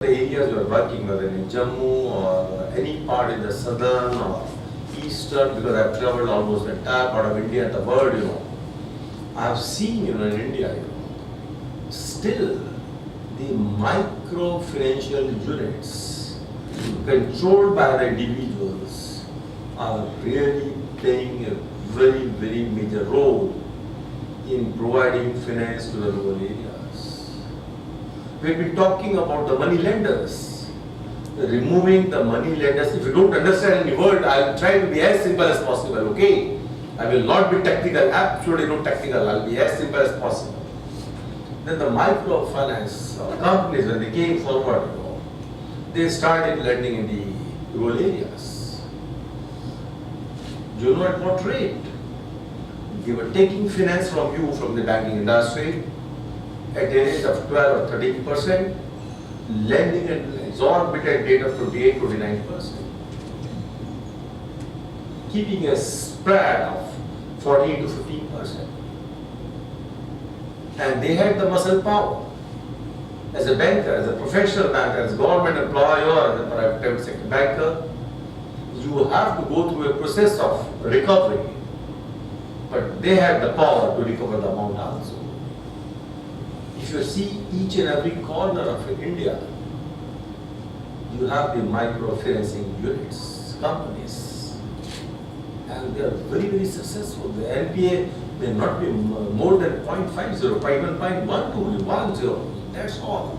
The areas you are working, whether in Jammu or any part in the southern or eastern, because I've traveled almost the entire part of India and the world, I've seen, in India, still the micro-financial units controlled by the individuals are really playing a very, very major role in providing finance to the rural areas. We've been talking about the money lenders, removing the money lenders. If you don't understand any word, I'll try to be as simple as possible, okay? I will not be technical, absolutely not technical, I'll be as simple as possible. Then the microfinance companies, when they came forward, they started lending in the rural areas. You know at what rate? They were taking finance from you, from the banking industry, at a rate of 12 or 13%, lending at an exorbitant rate of 28-29%, keeping a spread of 14 to 15%. And they had the muscle power. As a banker, as a professional banker, as a government employee or as a private sector banker, you have to go through a process of recovery. But they had the power to recover the amount also. If you see each and every corner of India, you have the microfinancing units, companies, and they are very, very successful. The NPA may not be more than 0.50, even 0.12, that's all.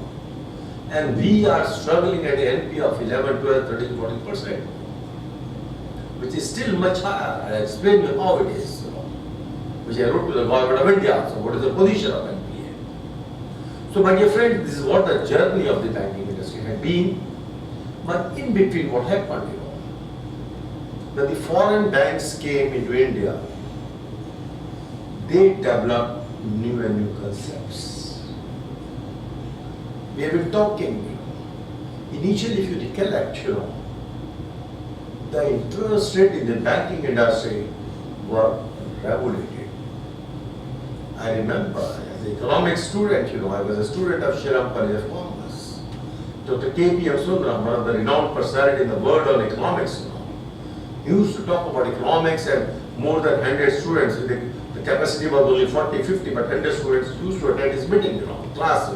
And we are struggling at an NPA of 11, 12, 13, 14%, which is still much higher. I'll explain you how it is, which I wrote to the government of India. So what is the position of NPA? So my dear friend, this is what the journey of the banking industry had been. But in between, what happened, when the foreign banks came into India, they developed new and new concepts. We have been talking, initially if you recollect, the interest rate in the banking industry were regulated. I remember as an economics student, I was a student of Shriram College of Commerce. Dr. K.P. Sundram, one of the renowned personalities in the world on economics, he used to talk about economics and more than 100 students. The capacity was only 40, 50, but 100 students used to attend his meeting, class,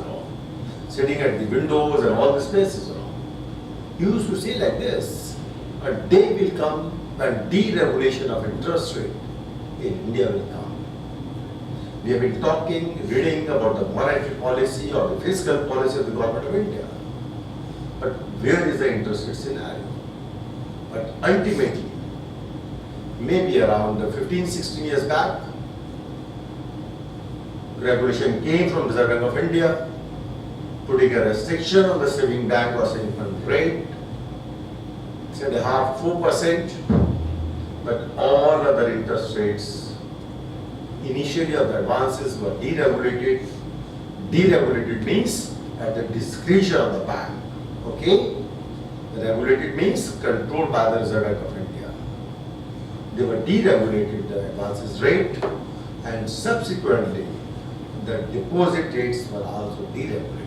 sitting at the windows and all the spaces, He used to say like this, a day will come when deregulation of interest rate in India will come. We have been talking, reading about the monetary policy or the fiscal policy of the government of India. But where is the interest rate scenario? But ultimately, maybe around 15, 16 years back, regulation came from the Reserve Bank of India, putting a restriction on the saving bank or saving fund rate, 3.5%, 4%, but all other interest rates initially of the advances were deregulated. Deregulated means at the discretion of the bank. Okay? Regulated means controlled by the Reserve Bank of India. They were deregulated, the advances rate, and subsequently the deposit rates were also deregulated.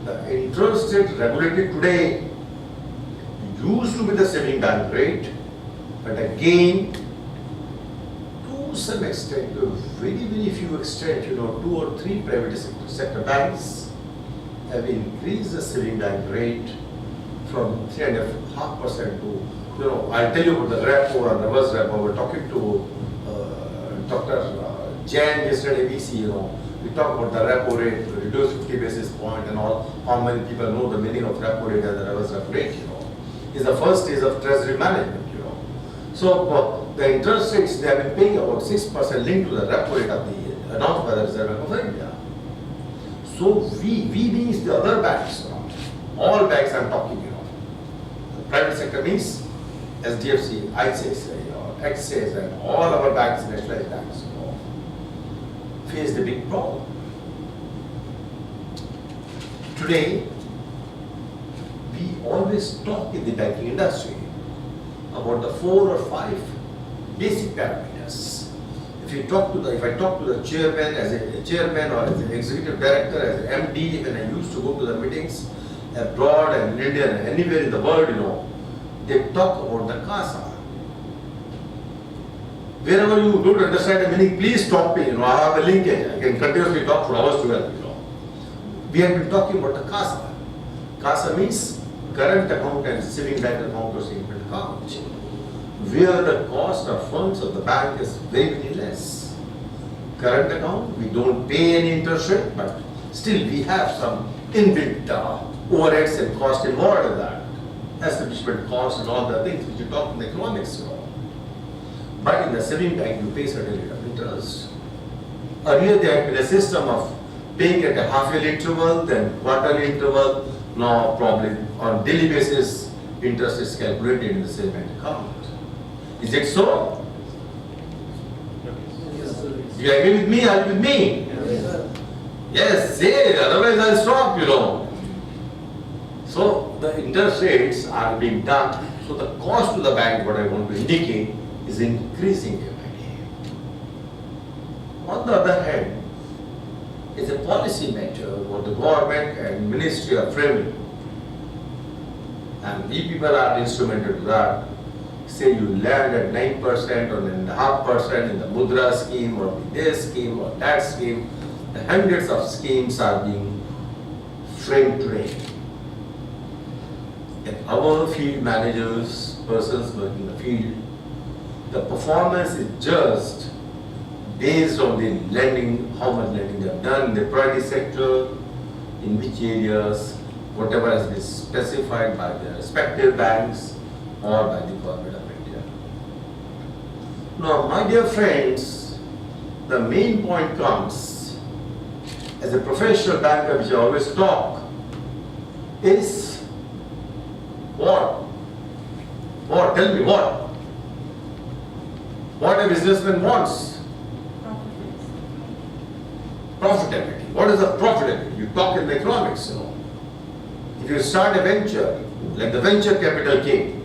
The interest rate regulated today used to be the saving bank rate, but again, to some extent, to very, very few extent, 2 or 3 private sector banks have increased the saving bank rate from 3.5% to, I'll tell you about the repo and reverse repo. We're talking to Dr. Jain yesterday, we talked about the repo rate, reduced 50 basis point and all. How many people know the meaning of repo rate and the reverse repo rate, is the first stage of treasury management, So the interest rates, they have been paying about 6% linked to the repo rate of the announced by the Reserve Bank of India. So we means the other banks, all banks I'm talking, The private sector means SDFC, ICICI, Axis, and all our banks, nationalized banks, face the big problem. Today, we always talk in the banking industry about the 4 or 5 basic parameters. If I talk to the chairman as a chairman or as an executive director, as an MD, when I used to go to the meetings, abroad and in India and anywhere in the world, they talk about the CASA. Wherever you don't understand the meaning, please stop me. I have a linkage. I can continuously talk for hours together. We have been talking about the CASA. CASA means current account and saving bank account or saving account, where the cost of funds of the bank is very, very less. Current account, we don't pay any interest rate, but still we have some inbuilt overheads and cost involved in that. Establishment cost and all the things which you talk in economics. But in the saving bank, you pay certain rate of interest. Earlier, there had been a system of paying at a half-yearly interval, then quarterly interval. Now, probably on daily basis, interest is calculated in the saving bank account. Is it so? Yes, sir. You agree with me? Are you with me? Yes, sir. Yes, say, otherwise I'll stop. So, the interest rates are being done. So, the cost to the bank, what I want to indicate, is increasing every day. On the other hand, it's a policy matter what the government and ministry are framing. And we people are instrumental to that. Say you land at 9% or 9.5% in the Mudra scheme or this scheme or that scheme. The hundreds of schemes are being framed today. And our field managers, persons working in the field, the performance is just based on the lending, how much lending they have done in the priority sector, in which areas, whatever has been specified by the respective banks or by the government of India. Now, my dear friends, the main point comes, as a professional banker, which I always talk, is what? What? Tell me what? What a businessman wants? Profitability. What is the profitability? You talk in economics, If you start a venture, like the venture capital came.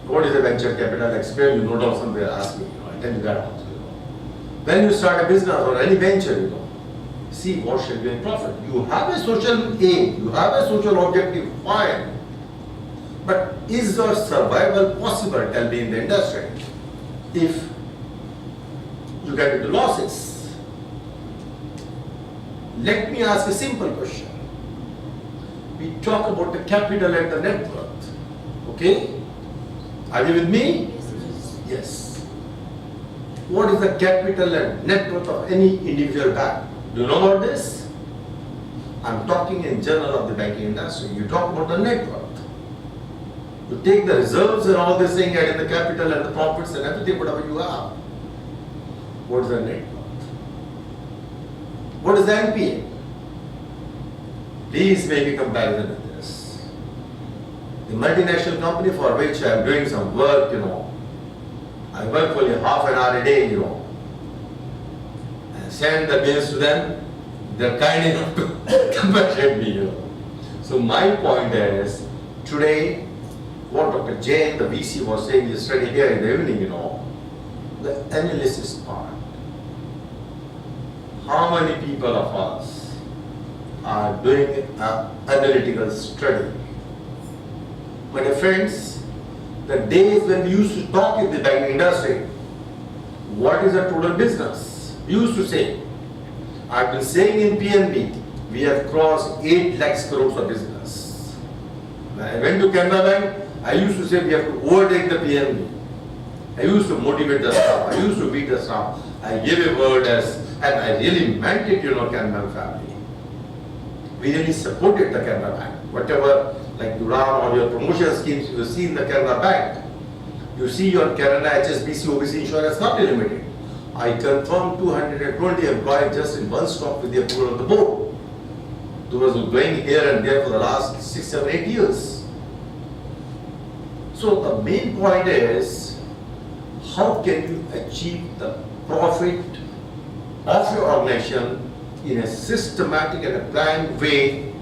What is a venture capital? Explain, you note down somewhere, ask me, I tell you that also, When you start a business or any venture, see what should be a profit. You have a social aim, you have a social objective, fine. But is your survival possible, tell me, in the industry, if you get into losses? Let me ask a simple question. We talk about the capital and the net worth. Okay? Are you with me? Yes. What is the capital and net worth of any individual bank? Do you know about this? I'm talking in general of the banking industry. You talk about the net worth. You take the reserves and all this thing, add in the capital and the profits and everything, whatever you have. What is the net worth? What is the NPA? Please make a comparison with this. The multinational company for which I am doing some work, I work for half an hour a day, and send the bills to them. They're kind enough to compensate me, So my point is, today, what Dr. Jain, the VC, was saying yesterday here in the evening, the analysis part. How many people of us are doing an analytical study? My dear friends, the days when we used to talk in the banking industry, what is the total business? We used to say, I've been saying in PNB, we have crossed 8 lakhs crores of business. When I went to Canara Bank, I used to say we have to overtake the PNB. I used to motivate the staff. I used to beat the staff. I gave a word and I really meant it, Canara family. We really supported the Canara Bank. Whatever, like you run all your promotion schemes you see in the Canara Bank. You see your Canara HSBC OBC insurance company limited. I confirmed 220 employees just in one stop with the approval of the board. Those who going here and there for the last 6, 7, 8 years. So the main point is, how can you achieve the profit of your organization in a systematic and a planned way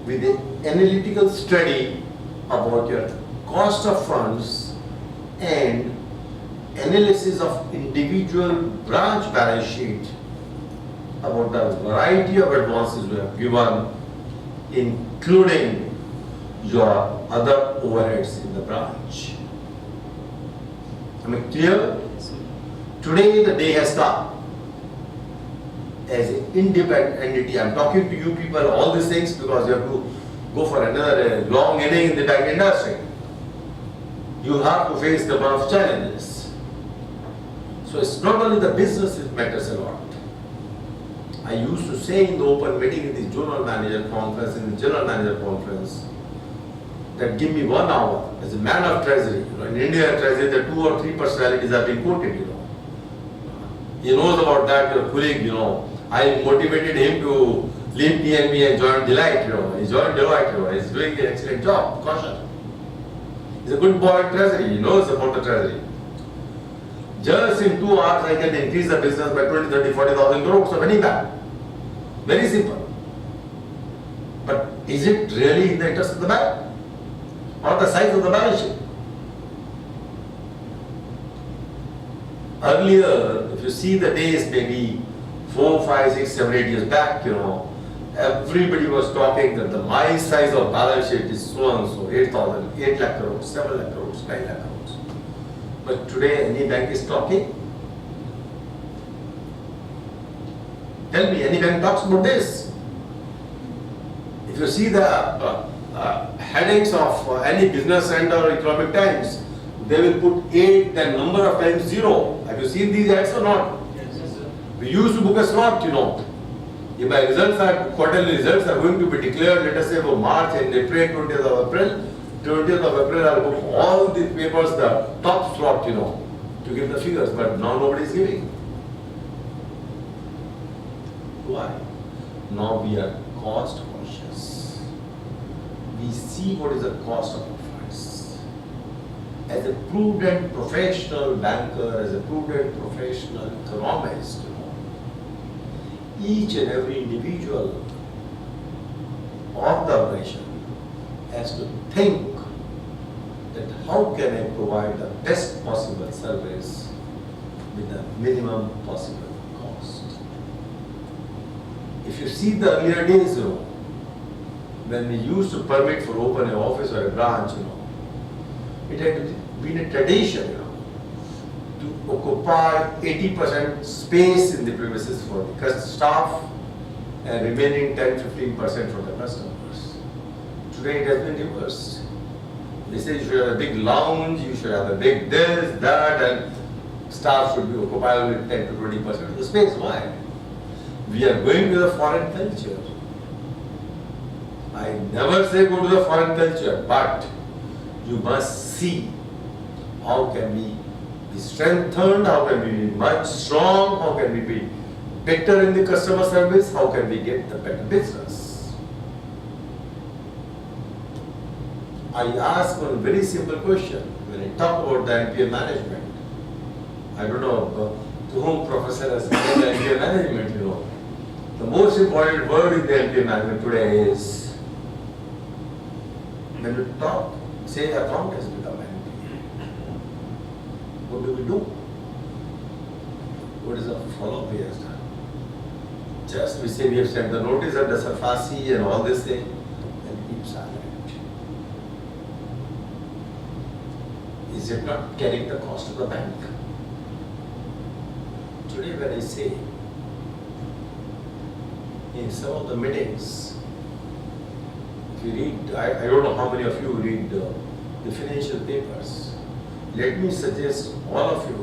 with an analytical study about your cost of funds and analysis of individual branch balance sheet about the variety of advances we have given including your other overheads in the branch. Am I clear? Today the day has come. As an independent entity, I'm talking to you people all these things because you have to go for another long inning in the bank industry. You have to face the bunch of challenges. So it's not only the business that matters a lot. I used to say in the open meeting in the general manager conference, that give me 1 hour as a man of treasury. In India, treasury, the 2 or 3 personalities have been quoted, He knows about that, your colleague, I motivated him to leave PNB and join Delight, He joined Deloitte, He's doing an excellent job, caution. He's a good boy at treasury, he knows about the treasury. Just in 2 hours, I can increase the business by 20, 30, 40,000 crores of any bank. Very simple. But is it really in the interest of the bank? Or the size of the balance sheet? Earlier, if you see the days maybe 4, 5, 6, 7, 8 years back, everybody was talking that my size of balance sheet is so and so, 8,000, 8 lakh crores, 7 lakh crores, 9 lakh crores. But today, any bank is talking? Tell me, any bank talks about this? If you see the headings of any business center or economic times, they will put 8, then number of times 0. Have you seen these ads or not? Yes, sir. We used to book a slot, If my results are, quarterly results are going to be declared, let us say for March and April, 20th of April, 20th of April, I'll book all the papers, the top slot, to give the figures, but now nobody is giving. Why? Now we are cost conscious. We see what is the cost of our funds. As a prudent professional banker, as a prudent professional economist, each and every individual of the operation has to think that how can I provide the best possible service with the minimum possible cost. If you see the earlier days, when we used to permit for open an office or a branch, it had been a tradition, to occupy 80% space in the premises for the staff and remaining 10-15% for the customers. Today it has been reversed. They say you should have a big lounge, you should have a big this, that, and staff should be occupied with 10-20% of the space. Why? We are going to the foreign culture. I never say go to the foreign culture, but you must see how can we be strengthened, how can we be much strong, how can we be better in the customer service, how can we get the better business. I ask one very simple question when I talk about the NPA management. I don't know to whom professor has given the NPA management, The most important word in the NPA management today is, when you talk, say account has become NPA. What do we do? What is the follow-up we have done? Just we say we have sent the notice under SAFASI and all this thing, and keep silent. Is it not carrying the cost of the bank? Today when I say, in some of the meetings, if you read, I don't know how many of you read the financial papers. Let me suggest all of you,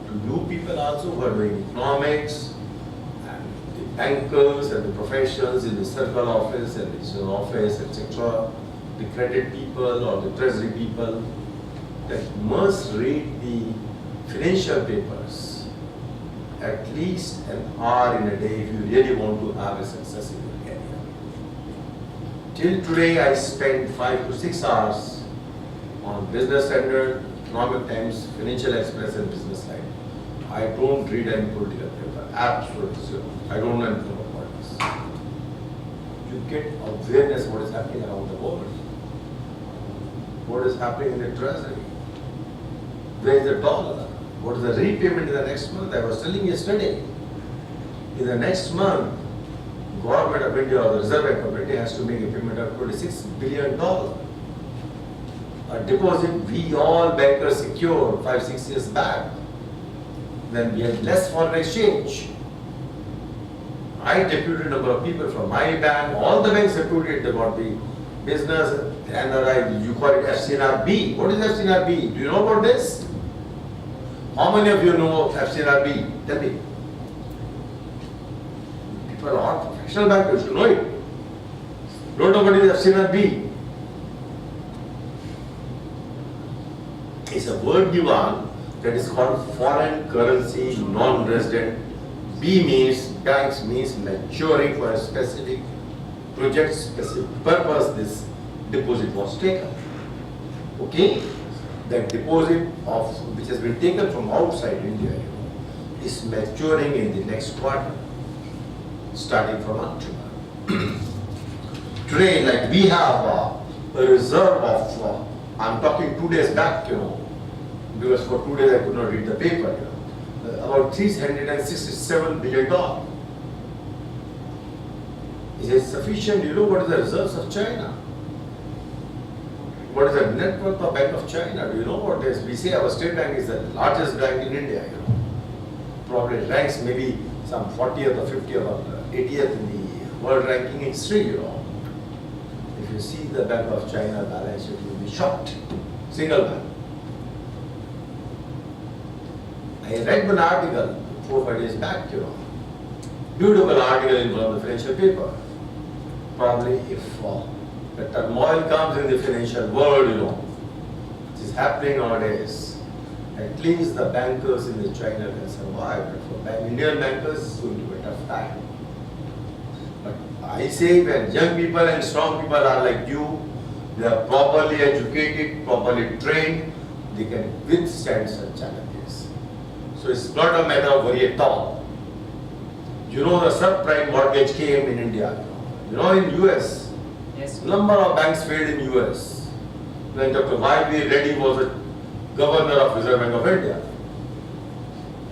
to you people also who are doing economics, and the bankers and the professionals in the circle office and the regional office, etc., the credit people or the treasury people, that must read the financial papers at least an hour in a day if you really want to have a success in your career. Till today I spent 5 to 6 hours on Business Standard, Economic Times, Financial Express and Business Line. I don't read any political paper, absolutely zero. I don't know anything about politics. You get awareness what is happening around the world. What is happening in the treasury? Where is the dollar? What is the repayment in the next month? I was telling yesterday, in the next month, Government of India or the Reserve Bank of India has to make a payment of $26 billion. A deposit we all bankers secured 5-6 years back when we had less foreign exchange. I deputed a number of people from my bank, all the banks deputed, they got the business, Canara, you call it FCNRB. What is FCNRB? Do you know about this? How many of you know FCNRB? Tell me. People are professional bankers, you know it. Don't know what is FCNRB? It's a word given that is called foreign currency non-resident. B means, banks means maturing for a specific project, specific purpose. This deposit was taken. Okay? That deposit of which has been taken from outside India, is maturing in the next quarter, starting from October. Today, like we have a reserve of, I'm talking 2 days back, because for 2 days I could not read the paper, about $367 billion. Is it sufficient? You know what is the reserves of China? What is the net worth of Bank of China? Do you know what it is? We say our state bank is the largest bank in India, Probably ranks maybe some 40th or 50th or 80th in the world ranking in history, If you see the Bank of China balance sheet, you will be shocked. Single bank. I read one article 4-5 days back, Beautiful article in one of the financial paper. Probably if the turmoil comes in the financial world, which is happening nowadays, at least the bankers in the China can survive. But for Indian bankers, it's going to be a tough time. But I say when young people and strong people are like you, they are properly educated, properly trained, they can withstand such challenges. So it's not a matter of worry at all. The subprime mortgage came in India. In US, yes, number of banks failed in US. When Dr. Y.B. Reddy was a governor of Reserve Bank of India.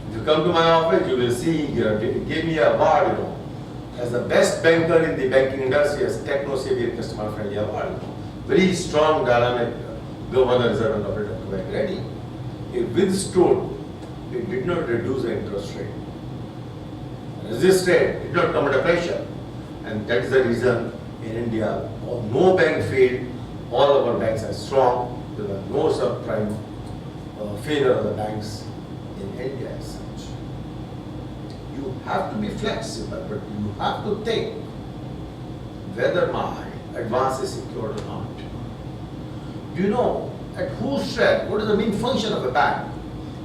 If you come to my office, you will see, give me a award, as the best banker in the banking industry, as techno-savvy customer friendly award. Very strong, dynamic governor Reserve Bank of India, Dr. Y.B. Reddy. He withstood. It did not reduce the interest rate. Resisted, did not come under pressure. And that is the reason in India, no bank failed, all our banks are strong, there were no subprime failure of the banks in India as such. You have to be flexible, but you have to think whether my advance is secured or not. Do you know at whose strength, what is the main function of a bank?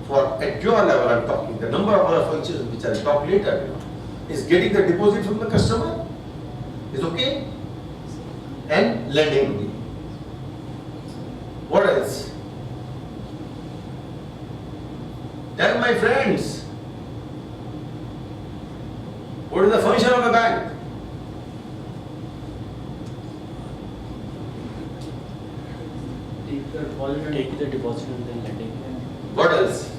At your level I'm talking, the number of other functions which I'll talk later, is getting the deposit from the customer, is okay, and lending to me. What else? Tell my friends, what is the function of a bank? take the deposit and then lending. What else?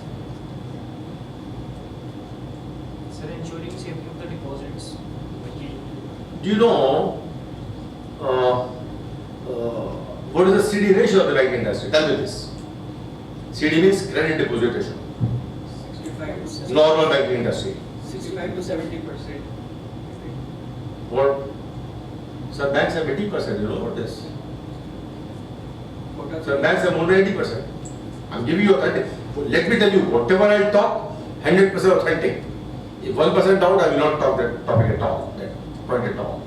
Sir, ensuring safety of the deposits. Do you know what is the CD ratio of the banking industry? Tell me this. CD means credit deposit ratio. 65 to 70. Normal banking industry. 65 to 70%. What? Sir, banks have 80%. You know what this? Sir, banks have more than 80%. I'm giving you authentic. Let me tell you, whatever I talk, 100% authentic. If 1% doubt, I will not talk that topic at all, that point at all.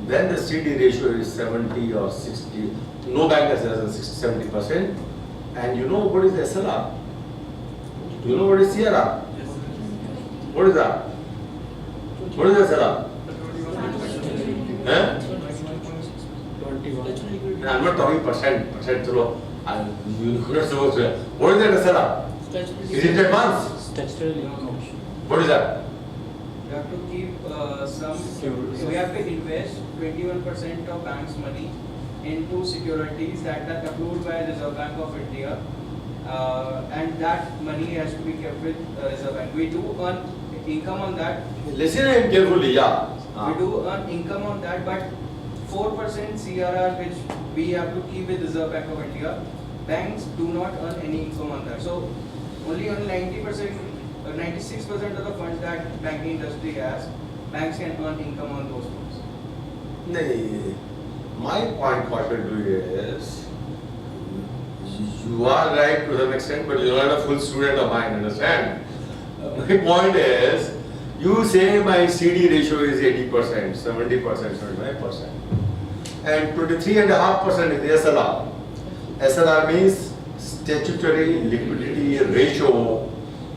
When the CD ratio is 70 or 60, no bank has less than 60, 70%. And you know what is SLR? Do you know what is CRR? What is that? What is SLR? Eh? I'm not talking percent, so you're not supposed to. What is that SLR? Is it advance? Statutory. What is that? You have to keep we have to invest 21% of bank's money into securities that are approved by Reserve Bank of India, and that money has to be kept with Reserve Bank. We do earn income on that. Listen and carefully, yeah. We do earn income on that, but 4% CRR which we have to keep with Reserve Bank of India, banks do not earn any income on that. So only on 90%, 96% of the funds that banking industry has, banks can earn income on those funds. No, my point, caution to you is, you are right to some extent, but you are not a full student of mine, understand? My point is, you say my CD ratio is 80%, 70%, 75%, and 23.5% is the SLR. SLR means statutory liquidity ratio,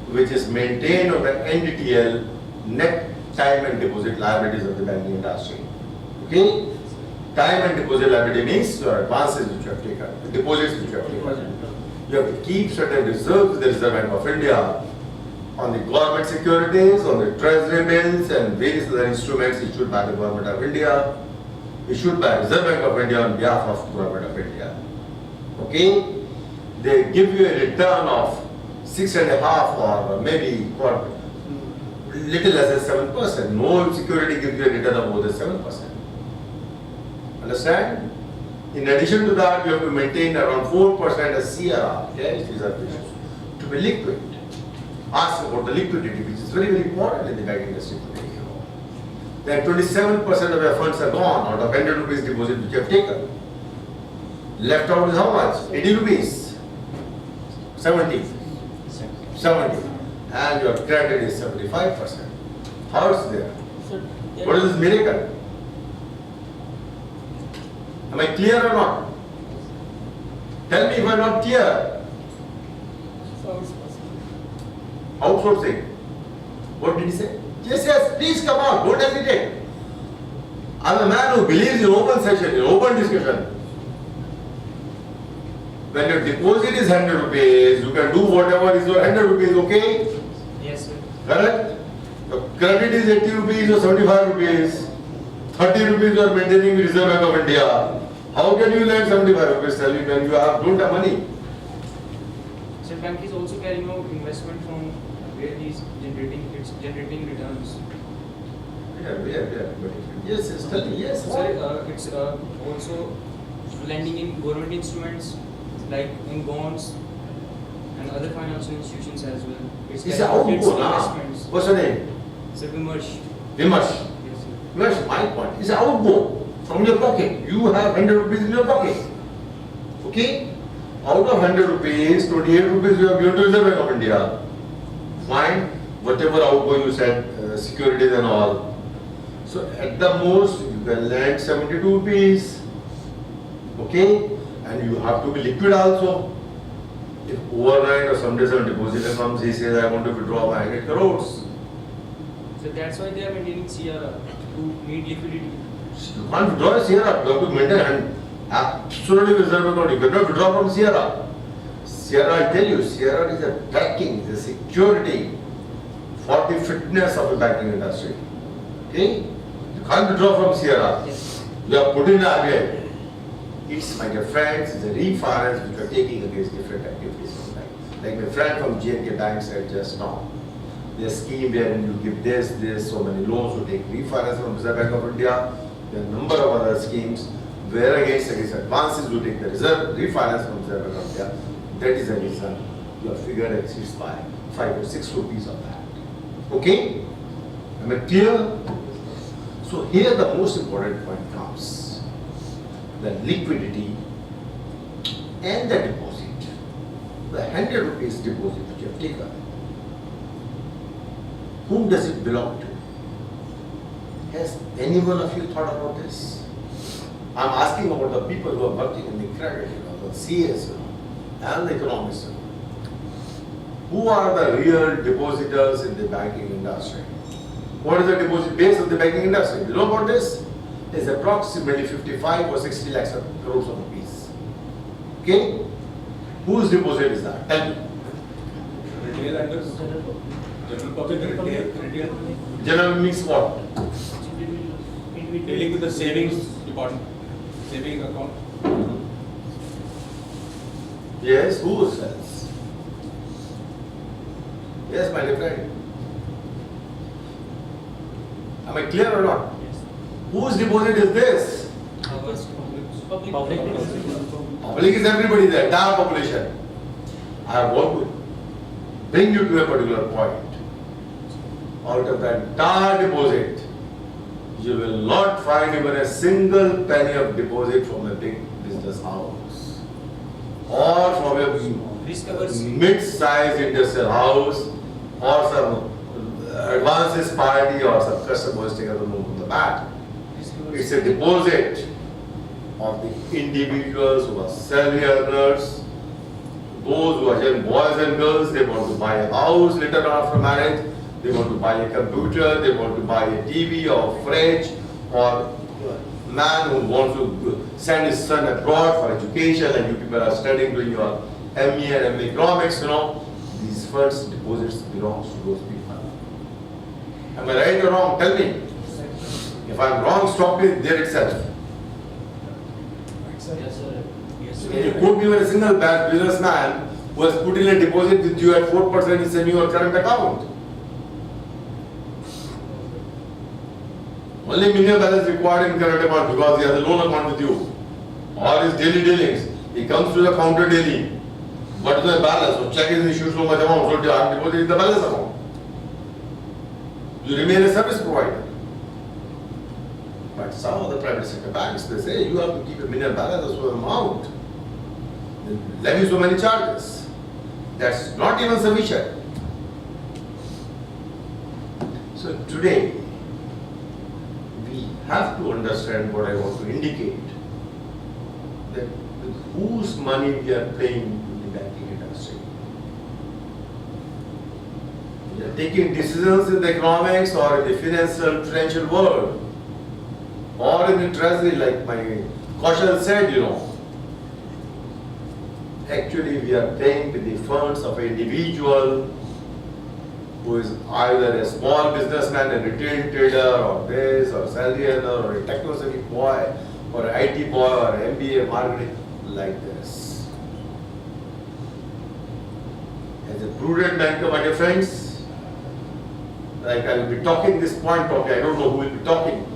which is maintained on the NDTL, net time and deposit liabilities of the banking industry. Okay? Time and deposit liability means your advances which you have taken, deposits which you have taken. You have to keep certain reserves with the Reserve Bank of India on the government securities, on the treasury bills and various other instruments issued by the Government of India, issued by Reserve Bank of India on behalf of Government of India. Okay? They give you a return of 6.5 or maybe what, little less than 7%. No security gives you a return of more than 7%. Understand? In addition to that, you have to maintain around 4% as CRR, yes, these are issues, to be liquid. Ask about the liquidity, which is very, very important in the banking industry today. Then 27% of your funds are gone out of 100 rupees deposit which you have taken. Left out is how much? 80 rupees. 70. 70. And your credit is 75%. How is there? What is this miracle? Am I clear or not? Tell me if I am not clear. Outsourcing. What did he say? Yes, yes, please come on, don't hesitate. I am a man who believes in open session, in open discussion. When your deposit is 100 rupees, you can do whatever is your 100 rupees, okay? Yes, sir. Correct? Your credit is 80 rupees or 75 rupees. 30 rupees you are maintaining with Reserve Bank of India. How can you lend 75 rupees salary when you don't have money? So bank is also carrying out investment from where it's generating returns. Yeah. But yes, yes, tell me, yes. Sir, it's also lending in government instruments like in bonds and other financial institutions as well. It's an outgo, investments. What's your name? Sir, Vimarsh. Vimash. Yes, sir. Vimash, my point. It's an outgo from your pocket. You have 100 rupees in your pocket. Okay? Out of 100 rupees, 28 rupees you have given to Reserve Bank of India. Fine. Whatever outgo you said, securities and all. So at the most, you can lend 72 rupees. Okay? And you have to be liquid also. If overnight or someday some depositor comes, he says, I want to withdraw my 100 crores. So that's why they are maintaining CRR to meet liquidity. You can't withdraw a CRR. You have to maintain and absolutely Reserve Bank. You cannot withdraw from CRR. CRR, I tell you, CRR is a backing, is a security for the fitness of the banking industry. Okay? You can't withdraw from CRR. Yes. You are put in RBI. It's, my dear friends, it's a refinance which you are taking against different activities of the bank. Like my friend from GNK Bank said just now. There's a scheme wherein you give this, so many loans, you take refinance from Reserve Bank of India. There are a number of other schemes where against advances you take the refinance from Reserve Bank of India. That is the reason your figure exceeds by 5 or 6 rupees of that. Okay? Am I clear? So here the most important point comes. The liquidity and the deposit. The 100 rupees deposit which you have taken. Whom does it belong to? Has any one of you thought about this? I'm asking about the people who are working in the credit, the CS, and the economists. Who are the real depositors in the banking industry? What is the deposit base of the banking industry? You know about this? It's approximately 55 or 60 lakhs of crores of rupees. Okay? Whose deposit is that? Tell me. Retail lenders, general public, retail. General means what? Dealing with the savings department, saving account. Yes, who else? Yes, my dear friend. Am I clear or not? Whose deposit is this? Public. Public is everybody, the entire population. I want to bring you to a particular point. Out of the entire deposit, you will not find even a single penny of deposit from a big business house or from Risk a averse. mid-sized industrial house or some advances party or some customers taking the loan from the bank. It's a deposit of the individuals who are salary earners, those who are young boys and girls. They want to buy a house later on after marriage, they want to buy a computer, they want to buy a TV or fridge, or a man who wants to send his son abroad for education, and you people are studying, doing your ME and MA economics, these first deposits belongs to those people. Am I right or wrong? Tell me. If I'm wrong, stop me there itself. Yes, sir. Yes, Can you quote me with a single bad businessman who has put in a deposit with you at 4% is in your current account? Only minimum balance required in current account because he has a loan account with you. Or his daily dealings. He comes to the counter daily. What is the balance? So check is issued so much amount, so I am depositing the balance amount. You remain a service provider. But some of the private sector banks, they say you have to keep a minimum balance of so amount. They levy so many charges. That's not even sufficient. So today, we have to understand what I want to indicate. That with whose money we are playing in the banking industry. We are taking decisions in the economics or in the financial world. Or in the treasury, like my Kaushal said, actually we are paying with the funds of an individual who is either a small businessman, a retail trader, or this, or salary earner, or a technology boy, or an IT boy, or an MBA marketing, like this. As a prudent banker, my dear friends, like I will be talking this point probably, I don't know who will be talking.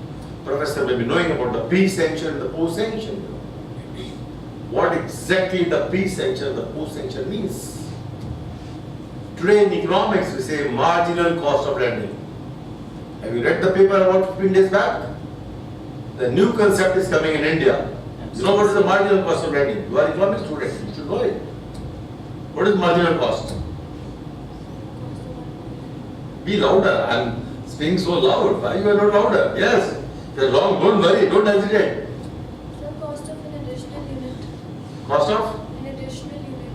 Professor may be knowing about the pre-sanction and the post-sanction. What exactly the pre-sanction and the post-sanction means. Today in economics we say marginal cost of lending. Have you read the paper about 15 days back? The new concept is coming in India. You know what is the marginal cost of lending? You are economics student, you should know it. What is marginal cost? Be louder. I am speaking so loud. Why you are not louder? Yes. If you are wrong, don't worry, don't hesitate. The cost of an additional unit. Cost of? An additional unit.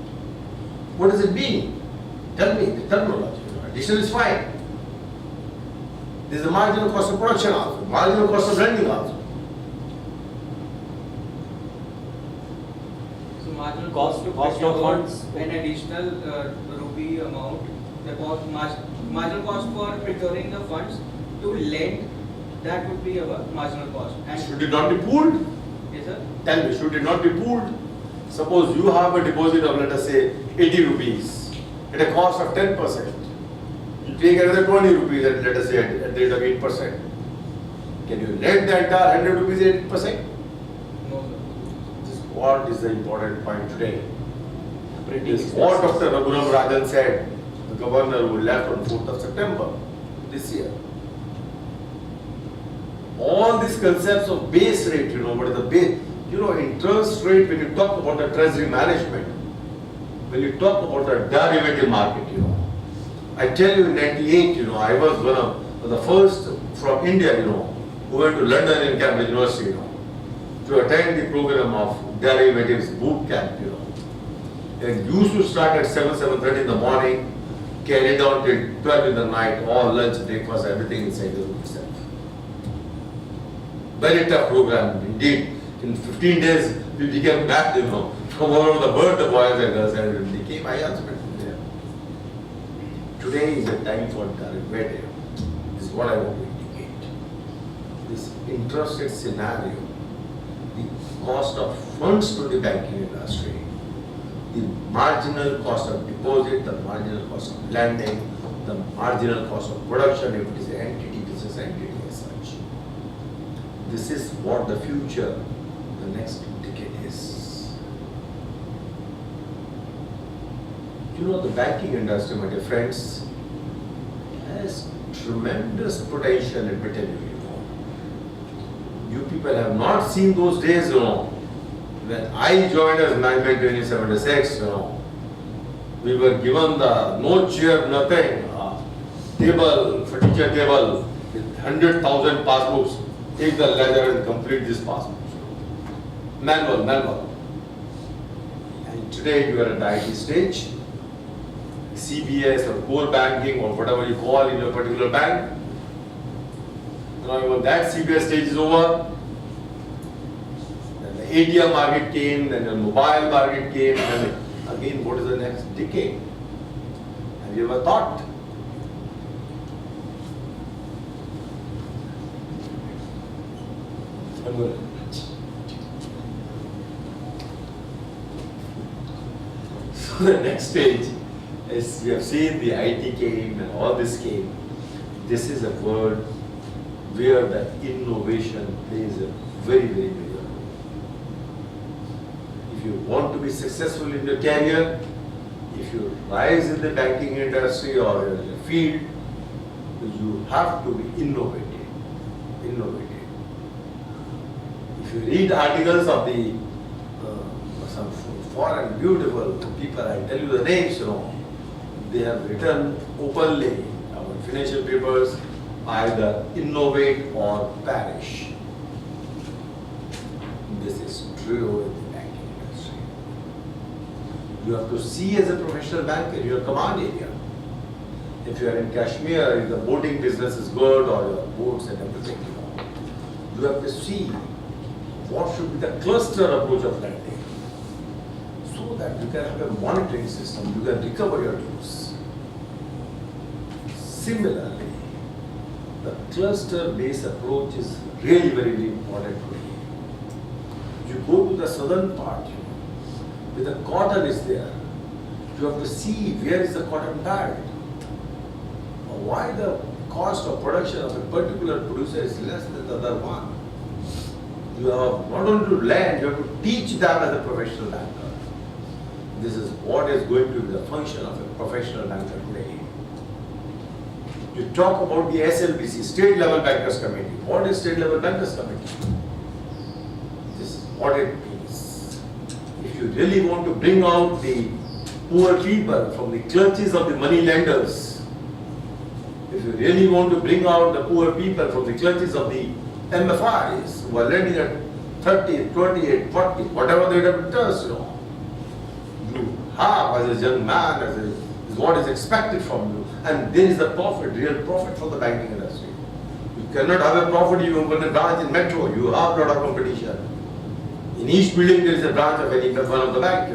What does it mean? Tell me the terminology. Additional is fine. There is a marginal cost of production also, marginal cost of lending also. So marginal Cost of funds. an additional rupee amount, the marginal cost for procuring the funds to lend, that would be a marginal cost. And Should it not be pooled? yes, sir. Tell me, should it not be pooled? Suppose you have a deposit of, let us say, 80 rupees at a cost of 10%. You take another 20 rupees at, let us say, at the rate of 8%. Can you lend the entire 100 rupees at 8%? No, sir. This is what is the important point today. Operating This is what Dr. Raghuram Rajan said, the governor who left on 4th of September this year. All these concepts of base rate, what is the base? Interest rate, when you talk about the treasury management, when you talk about the derivative market, I tell you in 98, I was one of the first from India, who went to London and Cambridge University, to attend the program of derivatives boot camp, And used to start at 7:30 in the morning, carried on till 12 in the night, all lunch, breakfast, everything inside the room itself. Very tough program indeed. In 15 days, we became back, from all over the world, the boys and girls, and we became my husband there. Today is the time for derivative. This is what I want to indicate. This interest rate scenario, the cost of funds to the banking industry, the marginal cost of deposit, the marginal cost of lending, the marginal cost of production, if it is an entity, business entity as such. This is what the future, the next decade is. You know, the banking industry, my dear friends, has tremendous potential, let me tell you. You people have not seen those days, when I joined as management in 1976, we were given the no chair, nothing, table, furniture table with 100,000 passbooks. Take the ledger and complete this passbooks. Manual. And today you are at the IT stage, CBS or core banking or whatever you call in your particular bank. Now when that CBS stage is over, then the ATM market came, then the mobile market came, and again what is the next decade? Have you ever thought? I'm going to. So the next stage is, we have seen the IT came and all this came. This is a world where the innovation plays a very, very major role. If you want to be successful in your career, if you rise in the banking industry or in the field, you have to be innovative. If you read articles of the some foreign beautiful people, I tell you the names, they have written openly our financial papers, either innovate or perish. This is true in the banking industry. You have to see as a professional banker your command area. If you are in Kashmir, if the boating business is good or your boats and everything, you have to see what should be the cluster approach of lending, so that you can have a monitoring system, you can recover your dues. Similarly, the cluster-based approach is really very, very important today. You go to the southern part, where the cotton is there, you have to see where is the cotton belt, or why the cost of production of a particular producer is less than the other one. You have not only to learn, you have to teach them as a professional banker. This is what is going to be the function of a professional banker today. You talk about the SLBC, State Level Bankers Committee. What is State Level Bankers Committee? This is what it means. If you really want to bring out the poor people from the clutches of the money lenders, if you really want to bring out the poor people from the clutches of the MFIs who are lending at 30, 28, 40, whatever the rate of interest, you have as a young man, is what is expected from you. And there is a profit, real profit for the banking industry. You cannot have a profit, you open a branch in Metro, you have a lot of competition. In each building there is a branch of any one of the bank,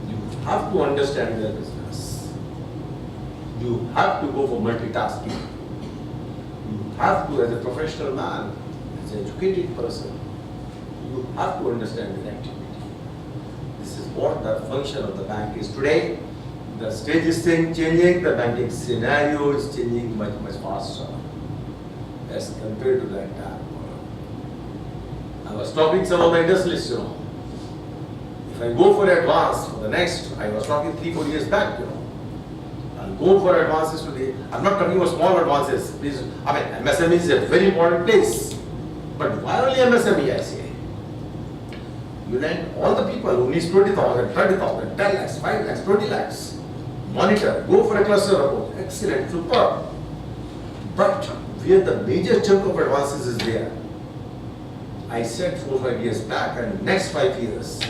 You have to understand their business. You have to go for multitasking. You have to, as a professional man, as an educated person, you have to understand their activity. This is what the function of the bank is today. The stage is changing, the banking scenario is changing much, much faster as compared to the entire world. I was talking to some of the industrialists, If I go for advance for the next, I was talking 3-4 years back, I'll go for advances today. I'm not talking about small advances. Please, MSME is a very important place. But why only MSME, I say? You lend all the people who needs 20,000, 30,000, 10 lakhs, 5 lakhs, 20 lakhs. Monitor, go for a cluster approach. Excellent, superb. But where the major chunk of advances is there, I said 4-5 years back, and next 5 years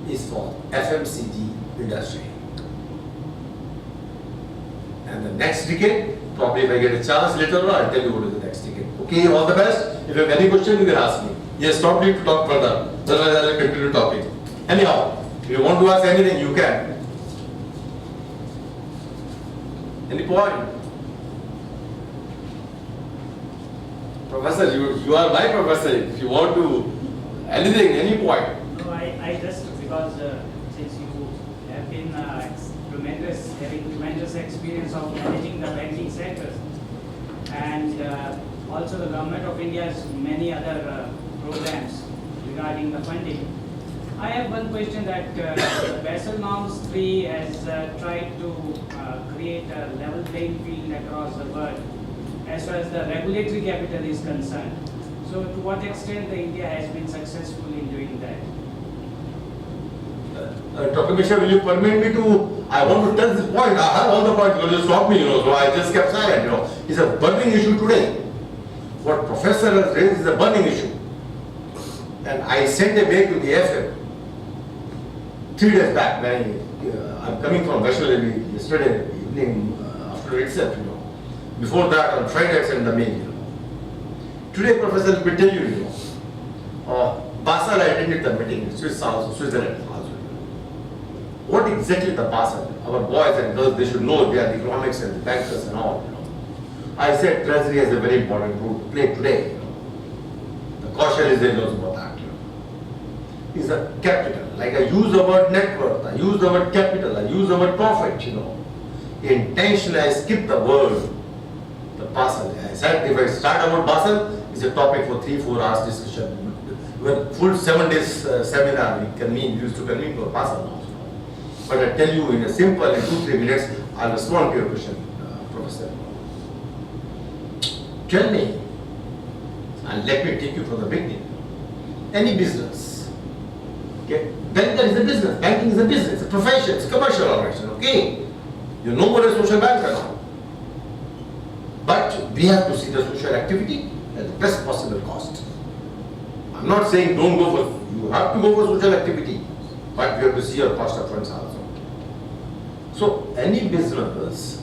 is for FMCG industry. And the next decade, probably if I get a chance later on, I'll tell you what is the next decade. Okay, all the best. If you have any question, you can ask me. Yes, stop me to talk further. Otherwise, I'll continue talking. Anyhow, if you want to ask anything, you can. Any point? Professor, you are my professor. If you want to, anything, any point. No, I just, because since you have been having tremendous experience of managing the banking sector, and also the Government of India has many other programs regarding the funding. I have one question that the Basel Norms 3 has tried to create a level playing field across the world as far as the regulatory capital is concerned. So to what extent the India has been successful in doing that? Dr. Mishra, will you permit me to, I want to tell this point, I have all the points, you just stop me, so I just kept silent, It's a burning issue today. What professor has raised is a burning issue. And I sent a mail to the FM 3 days back when I'm coming from Vashal yesterday evening after itself, Before that, on Friday, I sent the mail, Today, professor, let me tell you, Basel attended the meeting in Switzerland also. What exactly the Basel? Our boys and girls, they should know they are the economics and the bankers and all, I said Treasury has a very important role to play today, The caution is there knows about that, Is a capital. Like I use the word net worth, I use the word capital, I use the word profit, Intentionally, I skip the word, the Basel. I said if I start about Basel, it's a topic for 3-4 hours discussion. When full 7 days seminar we used to convene for Basel now. But I tell you in a simple, in 2-3 minutes, I'll respond to your question, Professor. Tell me, and let me take you from the beginning. Any business, okay? Banker is a business, banking is a business, it's a profession, it's a commercial operation, okay? You're no more a social banker now. But we have to see the social activity at the best possible cost. I'm not saying don't go for, you have to go for social activity, but you have to see your cost of funds also. So any business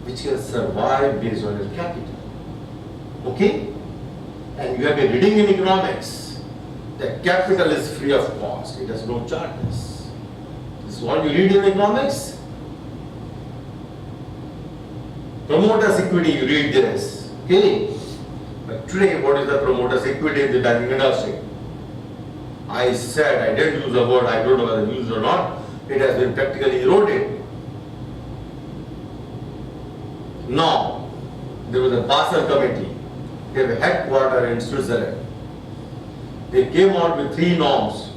which can survive based on your capital, okay? And you have been reading in economics that capital is free of cost, it has no charges. This is what you read in economics. Promoter's equity, you read this, okay? But today, what is the promoter's equity in the banking industry? I said, I didn't use the word, I don't know whether I used or not, it has been practically eroded. Now, there was a Basel committee, they have a headquarter in Switzerland. They came out with 3 norms,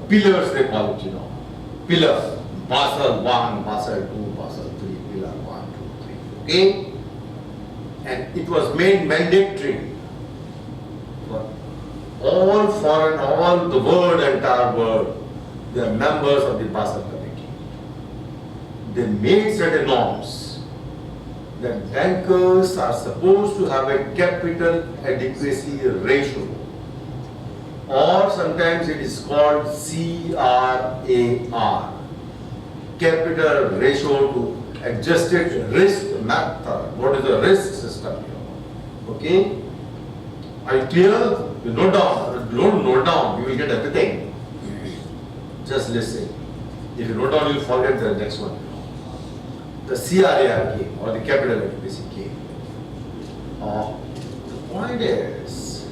pillars they call it, Pillar, Basel 1, Basel 2, Basel 3, pillar 1, 2, 3, okay? And it was made mandatory for all foreign, all the world, entire world, they are members of the Basel committee. They made certain norms that bankers are supposed to have a capital adequacy ratio, or sometimes it is called CRAR, capital ratio to adjusted risk method. What is the risk system here? Okay? Are you clear? You note down. Don't note down, you will get everything. Just listen. If you note down, you will forget the next one. The CRAR came, or the capital adequacy came. The point is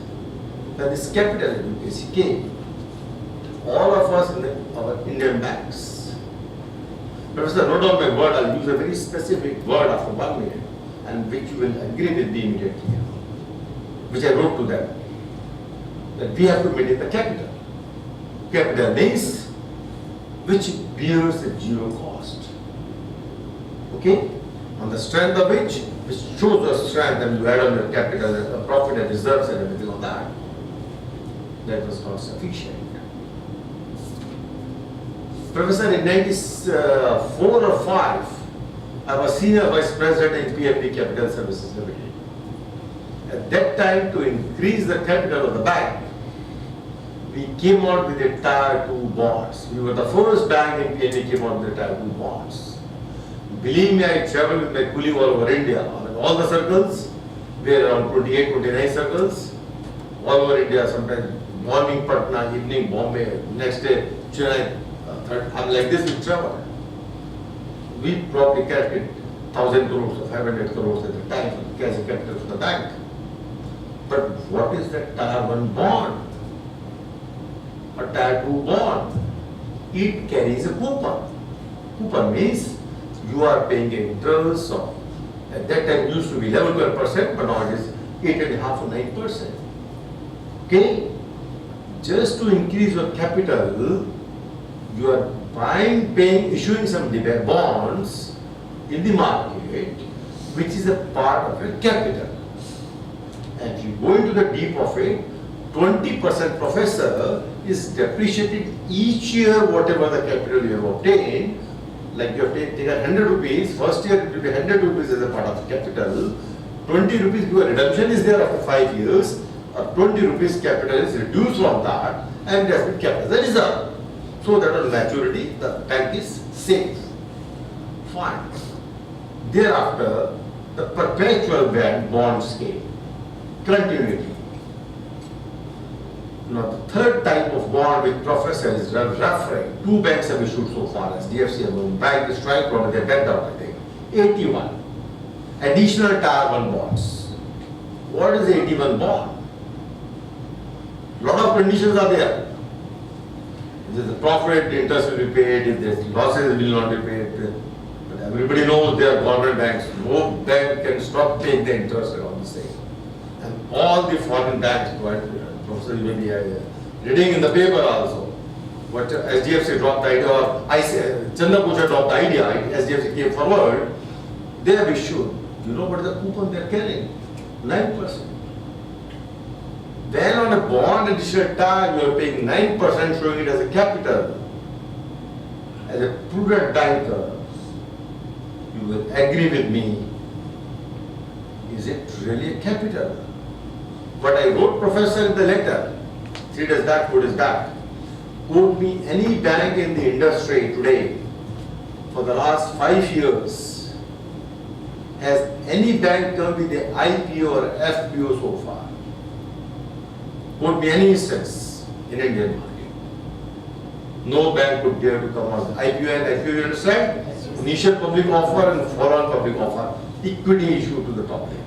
that this capital adequacy came. All of us in our Indian banks. Professor, note down my word, I'll use a very specific word after 1 minute, and which you will agree with me immediately, which I wrote to them, that we have to maintain the capital. Capital means which bears a zero cost. Okay? On the strength of which shows the strength, and you add on your capital, the profit and reserves and everything on that. That was not sufficient. Professor, in 94 or 5, I was senior vice president in PNB Capital Services Limited. At that time, to increase the capital of the bank, we came out with a Tier 2 bonds. We were the first bank in PNB came out with Tier 2 bonds. Believe me, I traveled with my colleague all over India. All the circles, we are around 28, 29 circles, all over India, sometimes morning Patna, evening Bombay, next day Chennai. I'm like this, we travel. We probably calculated 1,000 crores or 500 crores at the time for the cash capital for the bank. But what is that Tier 1 bond? A Tier 2 bond? It carries a coupon. Coupon means you are paying interest of At that time it used to be 11-12%, but now it is 8.5 or 9%. Okay? Just to increase your capital, you are buying, paying, issuing some bonds in the market, which is a part of your capital. And if you go into the deep of it, 20% professor is depreciated each year whatever the capital you have obtained. Like you have taken 100 rupees, first year it will be 100 rupees as a part of capital, 20 rupees because redemption is there after 5 years, or 20 rupees capital is reduced from that and it has been kept as a reserve. So that on maturity the bank is safe. Fine. Thereafter, the perpetual bond scheme, continuity. Now the third type of bond which professor is referring, 2 banks have issued so far, as DFC and bank is trying to they backed out, I think. 81 additional tier 1 bonds. What is the 81 bond? Lot of conditions are there. If there is a profit, the interest will be paid. If there is losses, it will not be paid. But everybody knows they are government banks. No bank can stop paying the interest around the same. And all the foreign banks, Professor, you may be reading in the paper also. What SDFC dropped the idea, or Chandrapur dropped the idea, SDFC came forward, they have issued. You know what is the coupon they are carrying? 9%. Then on a bond additional time, you are paying 9%, showing it as a capital. As a prudent banker, you will agree with me. Is it really a capital? But I wrote professor in the letter. See, does that, what is that? Quote me any bank in the industry today for the last 5 years. Has any bank come with the IPO or FPO so far? Quote me any instance in Indian market. No bank could dare to come out with IPO and FPO, you understand? Initial public offer and follow-on public offer, equity issue to the public.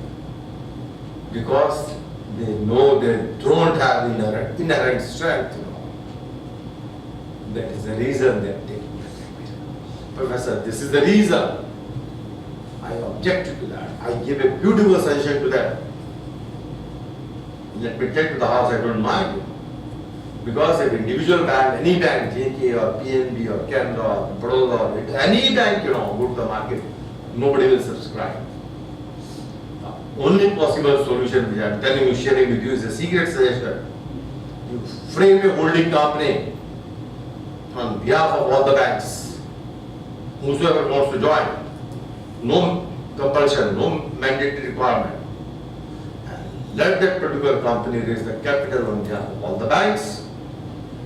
Because they know they don't have inherent strength. That is the reason they are taking the Professor, this is the reason. I object to that. I give a beautiful suggestion to them. Let me take to the house, I don't mind. Because if individual bank, any bank, JK or PNB or Canara or Baroda, or any bank, go to the market, nobody will subscribe. Only possible solution which I am telling you, sharing with you is a secret suggestion. You frame a holding company on behalf of all the banks. Whosoever wants to join, no compulsion, no mandatory requirement. And let that particular company raise the capital on behalf of all the banks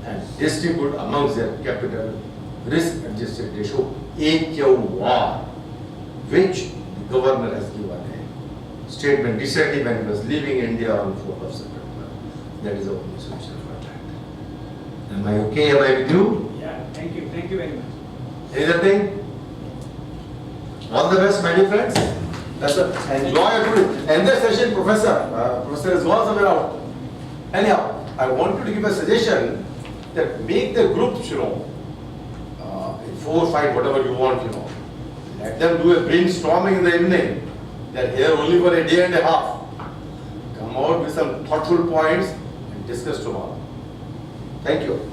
and distribute amongst their capital risk adjusted ratio AQR, which the governor has given a statement recently when he was leaving India on 4th of September. That is the only solution for that. Am I okay? Am I with you? Yeah, thank you very much. Any other thing? All the best, my dear friends. That's it. Enjoy your food. End the session, Professor. Professor has gone somewhere out. Anyhow, I want you to give a suggestion that make the groups, 4 or 5, whatever you want, Let them do a brainstorming in the evening. They're here only for a day and a half. Come out with some thoughtful points and discuss tomorrow. Thank you.